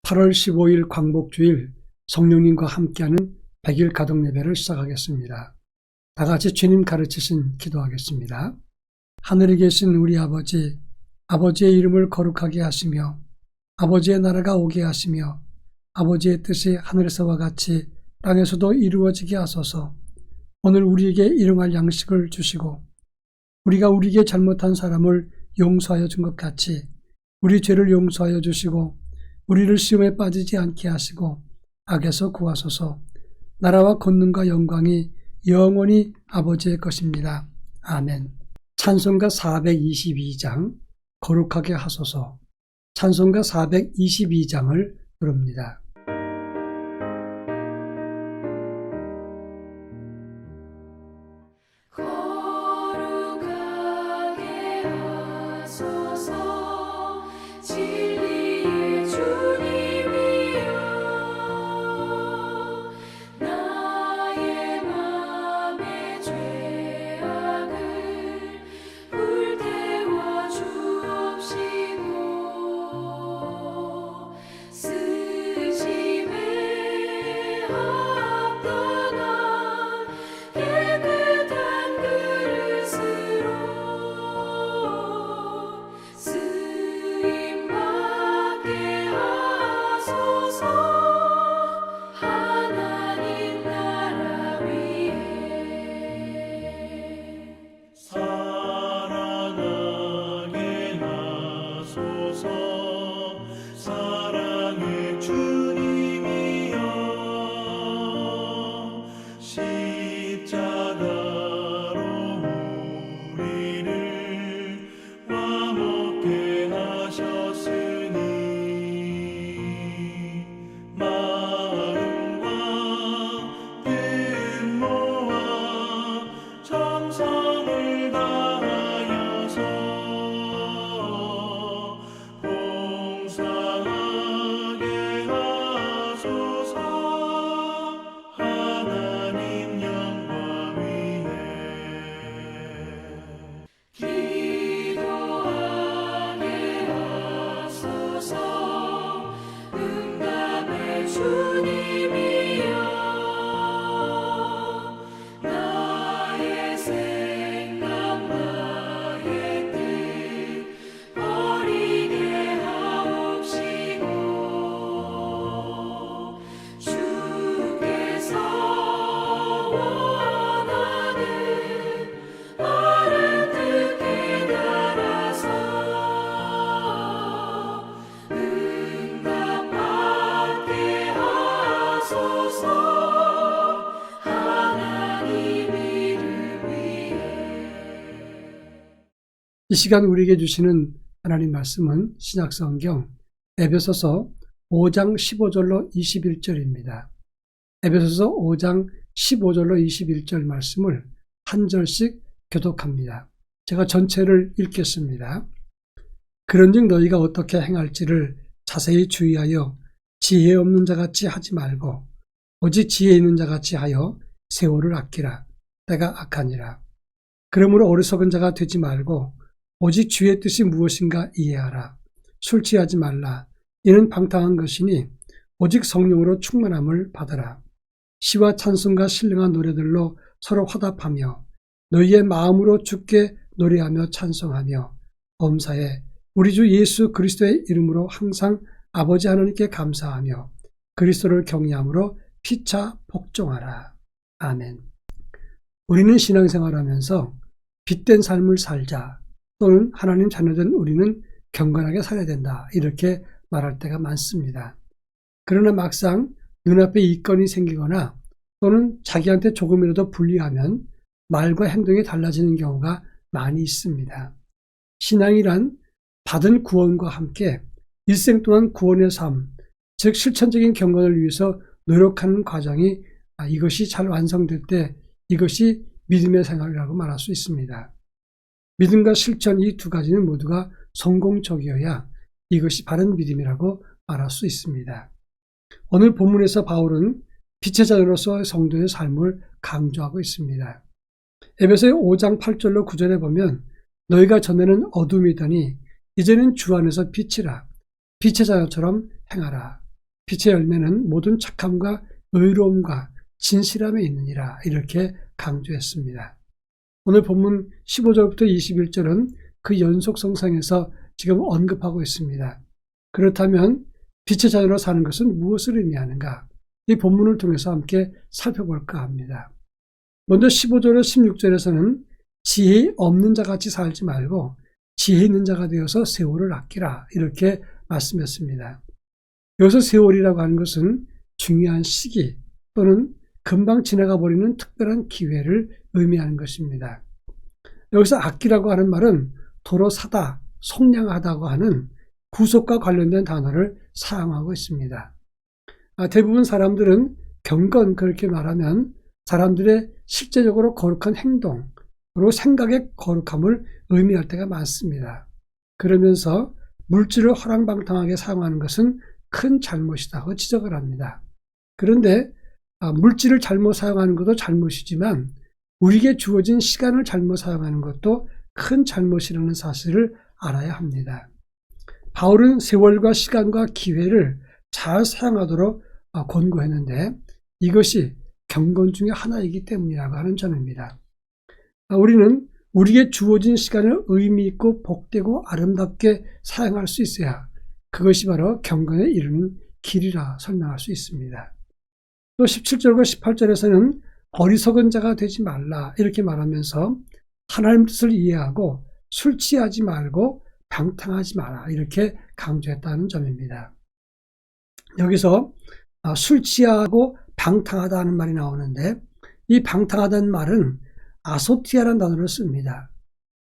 8월 15일 광복주일 성령님과 함께하는 100일 가동예배를 시작하겠습니다. 다같이 주님 가르치신 기도하겠습니다. 하늘에 계신 우리 아버지, 아버지의 이름을 거룩하게 하시며 아버지의 나라가 오게 하시며 아버지의 뜻이 하늘에서와 같이 땅에서도 이루어지게 하소서. 오늘 우리에게 일용할 양식을 주시고 우리가 우리에게 잘못한 사람을 용서하여 준 것 같이 우리 죄를 용서하여 주시고 우리를 시험에 빠지지 않게 하시고 악에서 구하소서. 나라와 권능과 영광이 영원히 아버지의 것입니다. 아멘. 찬송가 422장 거룩하게 하소서. 찬송가 422장을 부릅니다. 이 시간 우리에게 주시는 하나님 말씀은 신약성경 에베소서 5장 15절로 21절입니다. 에베소서 5장 15절로 21절 말씀을 한 절씩 교독합니다. 제가 전체를 읽겠습니다. 그런즉 너희가 어떻게 행할지를 자세히 주의하여 지혜 없는 자같이 하지 말고 오직 지혜 있는 자같이 하여 세월을 아끼라. 때가 악하니라. 그러므로 어리석은 자가 되지 말고 오직 주의 뜻이 무엇인가 이해하라. 술 취하지 말라. 이는 방탕한 것이니 오직 성령으로 충만함을 받으라. 시와 찬송과 신령한 노래들로 서로 화답하며 너희의 마음으로 주께 노래하며 찬송하며 범사에 우리 주 예수 그리스도의 이름으로 항상 아버지 하나님께 감사하며 그리스도를 경외함으로 피차 복종하라. 아멘. 우리는 신앙생활하면서 빛된 삶을 살자 또는 하나님 자녀된 우리는 경건하게 살아야 된다 이렇게 말할 때가 많습니다. 그러나 막상 눈앞에 이건이 생기거나 또는 자기한테 조금이라도 불리하면 말과 행동이 달라지는 경우가 많이 있습니다. 신앙이란 받은 구원과 함께 일생 동안 구원의 삶, 즉 실천적인 경건을 위해서 노력하는 과정이 이것이 잘 완성될 때 이것이 믿음의 생활이라고 말할 수 있습니다. 믿음과 실천 이 두 가지는 모두가 성공적이어야 이것이 바른 믿음이라고 말할 수 있습니다. 오늘 본문에서 바울은 빛의 자녀로서 성도의 삶을 강조하고 있습니다. 에베소의 5장 8절로 9절에 보면 너희가 전에는 어둠이더니 이제는 주 안에서 빛이라 빛의 자녀처럼 행하라. 빛의 열매는 모든 착함과 의로움과 진실함에 있느니라 이렇게 강조했습니다. 오늘 본문 15절부터 21절은 그 연속성상에서 지금 언급하고 있습니다. 그렇다면 빛의 자녀로 사는 것은 무엇을 의미하는가? 이 본문을 통해서 함께 살펴볼까 합니다. 먼저 15절과 16절에서는 지혜 없는 자같이 살지 말고 지혜 있는 자가 되어서 세월을 아끼라 이렇게 말씀했습니다. 여기서 세월이라고 하는 것은 중요한 시기 또는 금방 지나가 버리는 특별한 기회를 의미하는 것입니다. 여기서 아끼라고 하는 말은 도로 사다, 속량하다고 하는 구속과 관련된 단어를 사용하고 있습니다. 대부분 사람들은 경건 그렇게 말하면 사람들의 실제적으로 거룩한 행동 그리고 생각의 거룩함을 의미할 때가 많습니다. 그러면서 물질을 허랑방탕하게 사용하는 것은 큰 잘못이라고 지적을 합니다. 그런데 물질을 잘못 사용하는 것도 잘못이지만 우리에게 주어진 시간을 잘못 사용하는 것도 큰 잘못이라는 사실을 알아야 합니다. 바울은 세월과 시간과 기회를 잘 사용하도록 권고했는데 이것이 경건 중에 하나이기 때문이라고 하는 점입니다. 우리는 우리에게 주어진 시간을 의미 있고 복되고 아름답게 사용할 수 있어야 그것이 바로 경건에 이르는 길이라 설명할 수 있습니다. 또 17절과 18절에서는 어리석은 자가 되지 말라 이렇게 말하면서 하나님 뜻을 이해하고 술 취하지 말고 방탕하지 마라 이렇게 강조했다는 점입니다. 여기서 술 취하고 방탕하다 하는 말이 나오는데 이 방탕하다는 말은 아소티아라는 단어를 씁니다.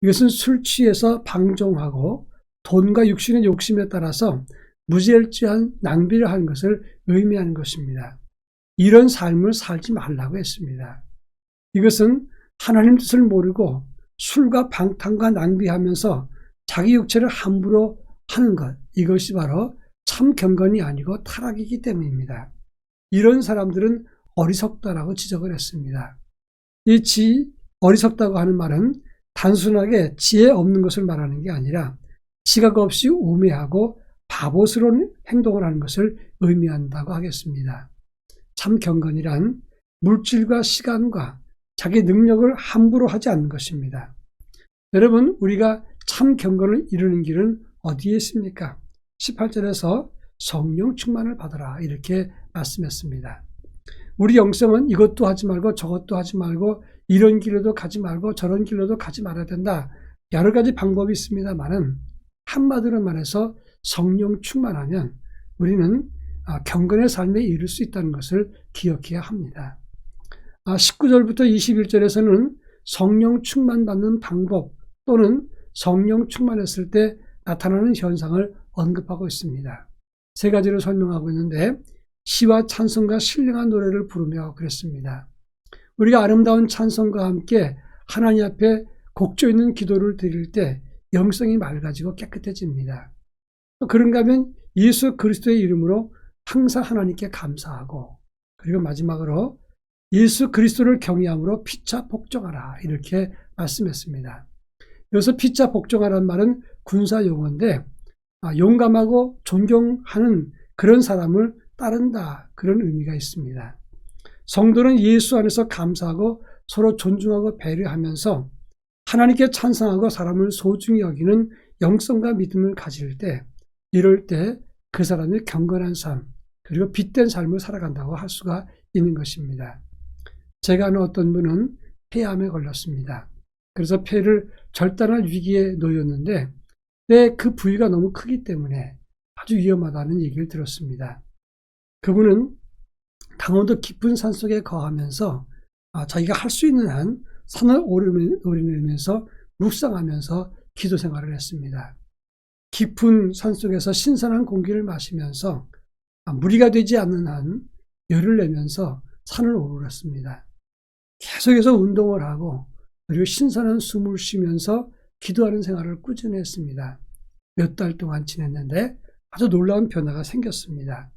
이것은 술 취해서 방종하고 돈과 육신의 욕심에 따라서 무질서한 낭비를 하는 것을 의미하는 것입니다. 이런 삶을 살지 말라고 했습니다. 이것은 하나님 뜻을 모르고 술과 방탕과 낭비하면서 자기 육체를 함부로 하는 것, 이것이 바로 참 경건이 아니고 타락이기 때문입니다. 이런 사람들은 어리석다라고 지적을 했습니다. 어리석다고 하는 말은 단순하게 지혜 없는 것을 말하는 게 아니라 지각 없이 우매하고 바보스러운 행동을 하는 것을 의미한다고 하겠습니다. 참 경건이란 물질과 시간과 자기 능력을 함부로 하지 않는 것입니다. 여러분, 우리가 참 경건을 이루는 길은 어디에 있습니까? 18절에서 성령 충만을 받아라 이렇게 말씀했습니다. 우리 영성은 이것도 하지 말고 저것도 하지 말고 이런 길로도 가지 말고 저런 길로도 가지 말아야 된다. 여러 가지 방법이 있습니다만은 한마디로 말해서 성령 충만하면 우리는 경건의 삶에 이를 수 있다는 것을 기억해야 합니다. 19절부터 21절에서는 성령 충만받는 방법 또는 성령 충만했을 때 나타나는 현상을 언급하고 있습니다. 세 가지로 설명하고 있는데 시와 찬송과 신령한 노래를 부르며 그랬습니다. 우리가 아름다운 찬송과 함께 하나님 앞에 곡조 있는 기도를 드릴 때 영성이 맑아지고 깨끗해집니다. 그런가 하면 예수 그리스도의 이름으로 항상 하나님께 감사하고 그리고 마지막으로 예수 그리스도를 경외함으로 피차 복종하라 이렇게 말씀했습니다. 여기서 피차 복종하라는 말은 군사 용어인데 용감하고 존경하는 그런 사람을 따른다 그런 의미가 있습니다. 성도는 예수 안에서 감사하고 서로 존중하고 배려하면서 하나님께 찬송하고 사람을 소중히 여기는 영성과 믿음을 가질 때 이럴 때 그 사람이 경건한 삶 그리고 빛된 삶을 살아간다고 할 수가 있는 것입니다. 제가 아는 어떤 분은 폐암에 걸렸습니다. 그래서 폐를 절단할 위기에 놓였는데 그 부위가 너무 크기 때문에 아주 위험하다는 얘기를 들었습니다. 그분은 강원도 깊은 산속에 거하면서 자기가 할 수 있는 한 산을 오르내리면서 묵상하면서 기도 생활을 했습니다. 깊은 산속에서 신선한 공기를 마시면서 무리가 되지 않는 한 열을 내면서 산을 오르렀습니다. 계속해서 운동을 하고 그리고 신선한 숨을 쉬면서 기도하는 생활을 꾸준히 했습니다. 몇 달 동안 지냈는데 아주 놀라운 변화가 생겼습니다.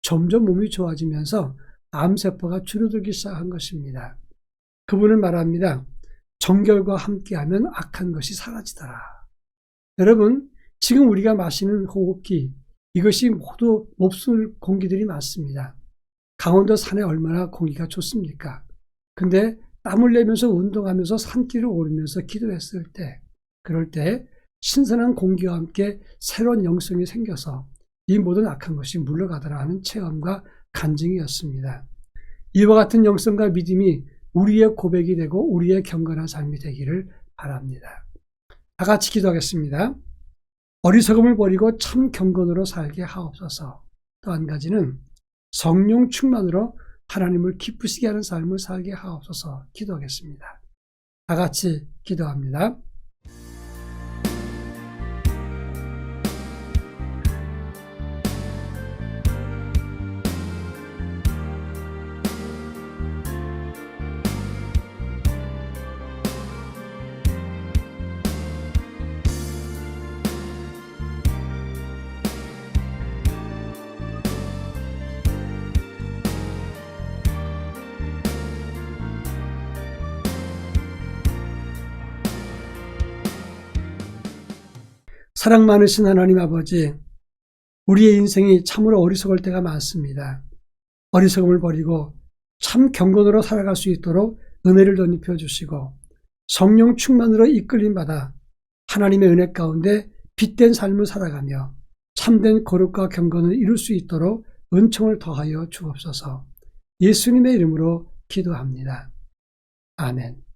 점점 몸이 좋아지면서 암세포가 줄어들기 시작한 것입니다. 그분은 말합니다. 정결과 함께하면 악한 것이 사라지더라. 여러분, 지금 우리가 마시는 호흡기, 이것이 모두 몹쓸 공기들이 많습니다. 강원도 산에 얼마나 공기가 좋습니까? 근데 땀을 내면서 운동하면서 산길을 오르면서 기도했을 때, 그럴 때 신선한 공기와 함께 새로운 영성이 생겨서 이 모든 악한 것이 물러가더라 하는 체험과 간증이었습니다. 이와 같은 영성과 믿음이 우리의 고백이 되고 우리의 경건한 삶이 되기를 바랍니다. 다 같이 기도하겠습니다. 어리석음을 버리고 참 경건으로 살게 하옵소서. 또 한 가지는 성령 충만으로 하나님을 기쁘시게 하는 삶을 살게 하옵소서. 기도하겠습니다. 다 같이 기도합니다. 사랑 많으신 하나님 아버지, 우리의 인생이 참으로 어리석을 때가 많습니다. 어리석음을 버리고 참 경건으로 살아갈 수 있도록 은혜를 덧입혀 주시고 성령 충만으로 이끌림 받아 하나님의 은혜 가운데 빛된 삶을 살아가며 참된 거룩과 경건을 이룰 수 있도록 은총을 더하여 주옵소서. 예수님의 이름으로 기도합니다. 아멘.